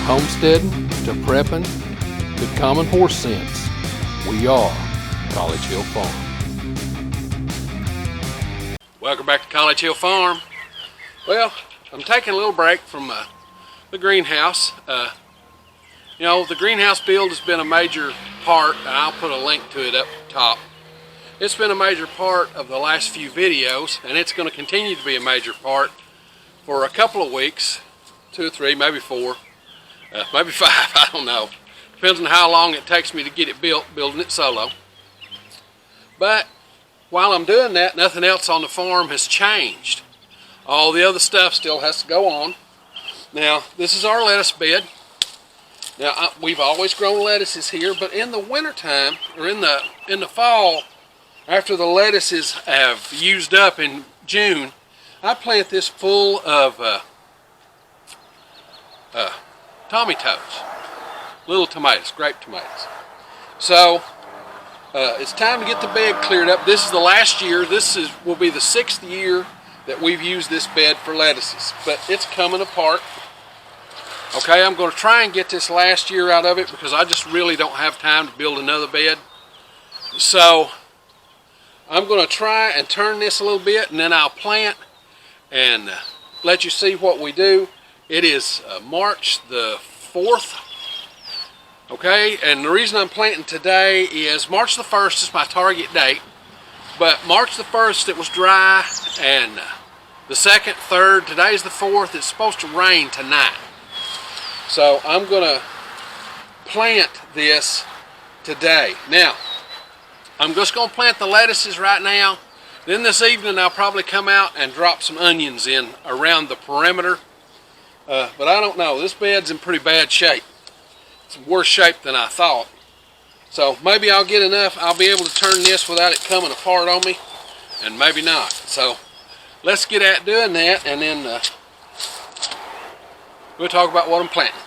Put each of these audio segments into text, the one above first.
homesteading to prepping to common horse sense, we are College Hill Farm. Welcome back to College Hill Farm. Well, I'm taking a little break from the greenhouse. You know, the greenhouse build has been a major part, and I'll put a link to it up top. It's been a major part of the last few videos, and it's going to continue to be a major part for a couple of weeks, 2 or 3, maybe 4, maybe 5, I don't know. Depends on how long it takes me to get it built, building it solo. But while I'm doing that, nothing else on the farm has changed. All the other stuff still has to go on. Now, this is our lettuce bed. Now, we've always grown lettuces here, but in the wintertime, or in the fall, after the lettuces have used up in June, I plant this full of tomatoes, little tomatoes, grape tomatoes. So it's time to get the bed cleared up. This is the last year. Will be the 6th year that we've used this bed for lettuces, but it's coming apart. Okay, I'm going to try and get this last year out of it because I just really don't have time to build another bed. So I'm going to try and turn this a little bit, and then I'll plant and let you see what we do. It is March the 4th. Okay, and the reason I'm planting today is March the 1st is my target date. But March the 1st it was dry, and the 2nd, 3rd, today's the 4th, it's supposed to rain tonight. So I'm going to plant this today. Now, I'm just going to plant the lettuces right now. Then this evening I'll probably come out and drop some onions in around the perimeter. But I don't know, this bed's in pretty bad shape. It's in worse shape than I thought. So maybe I'll get enough, I'll be able to turn this without it coming apart on me, and maybe not. So let's get at doing that, and then we'll talk about what I'm planting.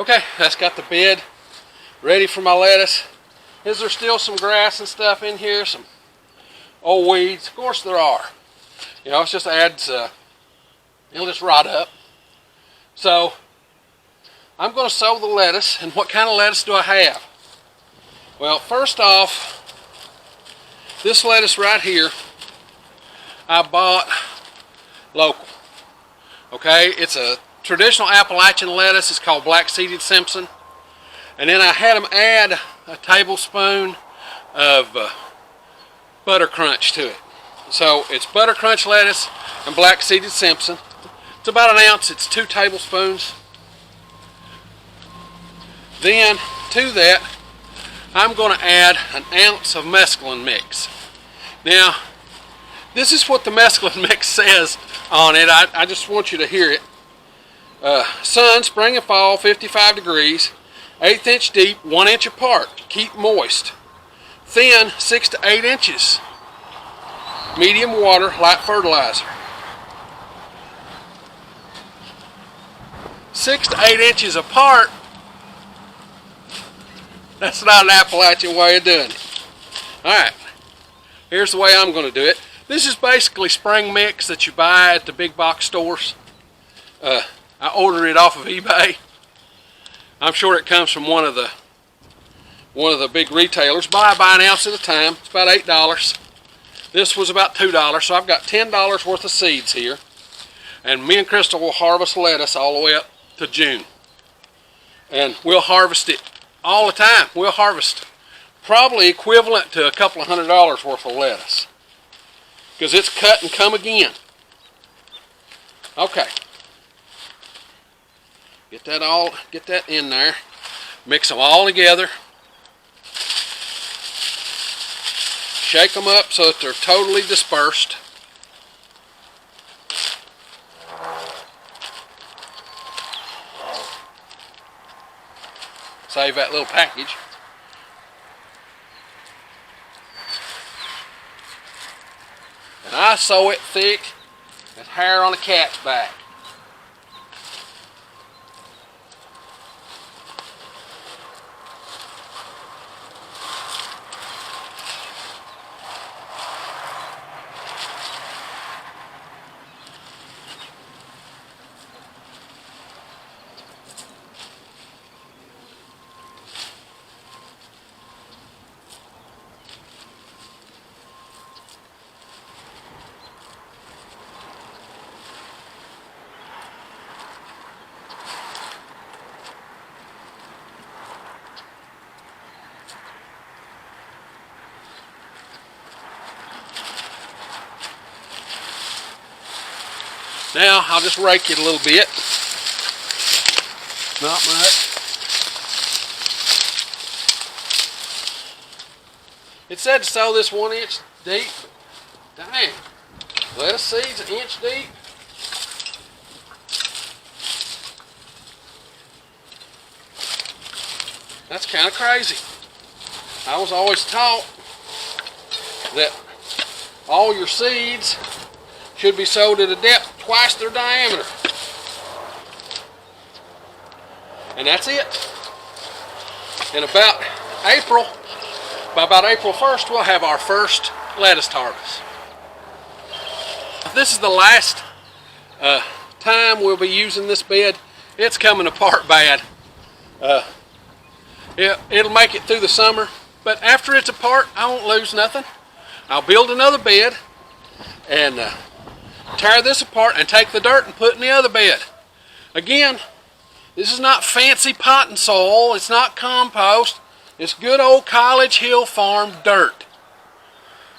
Okay, that's got the bed ready for my lettuce. Is there still some grass and stuff in here? Some old weeds? Of course there are. You know, it's just adds, it'll just rot up. So, I'm going to sow the lettuce. And what kind of lettuce do I have? Well, first off, this lettuce right here, I bought local. Okay, it's a traditional Appalachian lettuce. It's called black-seeded Simpson. And then I had them add a tablespoon of butter crunch to it. So it's butter crunch lettuce and black-seeded Simpson. It's about an ounce. It's 2 tablespoons. Then to that, I'm going to add an ounce of mesclun mix. Now, this is what the mesclun mix says on it. I just want you to hear it. Sun, spring and fall, 55 degrees, 1/8 inch deep, 1 inch apart. Keep moist. Thin, 6 to 8 inches. Medium water, light fertilizer. 6 to 8 inches apart. That's not an Appalachian way of doing it. Alright, here's the way I'm going to do it. This is basically spring mix that you buy at the big box stores. I ordered it off of eBay. I'm sure it comes from one of the big retailers, but I buy an ounce at a time. It's about $8. This was about $2, so I've got $10 worth of seeds here. And me and Crystal will harvest lettuce all the way up to June. And we'll harvest it all the time. We'll harvest probably equivalent to a couple of $100 worth of lettuce, because it's cut and come again. Okay. Get that in there. Mix them all together. Shake them up so that they're totally dispersed. Save that little package. And I sow it thick as hair on a cat's back. Now I'll just rake it a little bit. Not much. It said to sow this 1 inch deep. Dang. Lettuce seeds 1 inch deep. That's kind of crazy. I was always taught that all your seeds should be sowed at a depth twice their diameter. And that's it. In about April, by about April 1st, we'll have our first lettuce harvest. This is the last time we'll be using this bed. It's coming apart bad. It'll make it through the summer, but after it's apart, I won't lose nothing. I'll build another bed and tear this apart and take the dirt and put in the other bed. Again, this is not fancy potting soil. It's not compost. It's good old College Hill Farm dirt.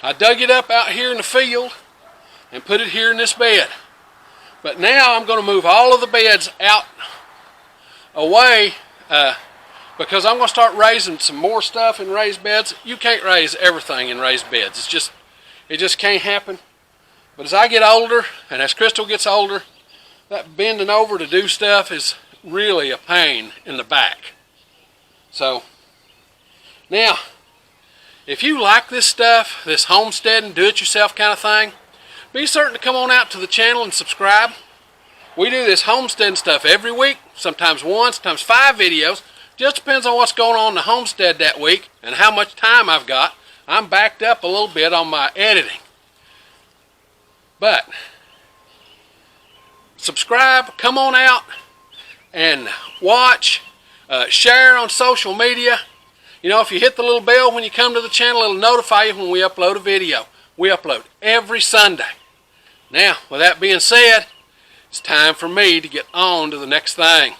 I dug it up out here in the field and put it here in this bed. But now I'm going to move all of the beds out away because I'm going to start raising some more stuff in raised beds. You can't raise everything in raised beds. It just can't happen. But as I get older, and as Crystal gets older, that bending over to do stuff is really a pain in the back. So, now, if you like this stuff, this homesteading, do-it-yourself kind of thing, be certain to come on out to the channel and subscribe. We do this homestead stuff every week, sometimes one, sometimes 5 videos. Just depends on what's going on in the homestead that week and how much time I've got. I'm backed up a little bit on my editing. But subscribe, come on out and watch, share on social media. You know, if you hit the little bell when you come to the channel, it'll notify you when we upload a video. We upload every Sunday. Now, with that being said, it's time for me to get on to the next thing.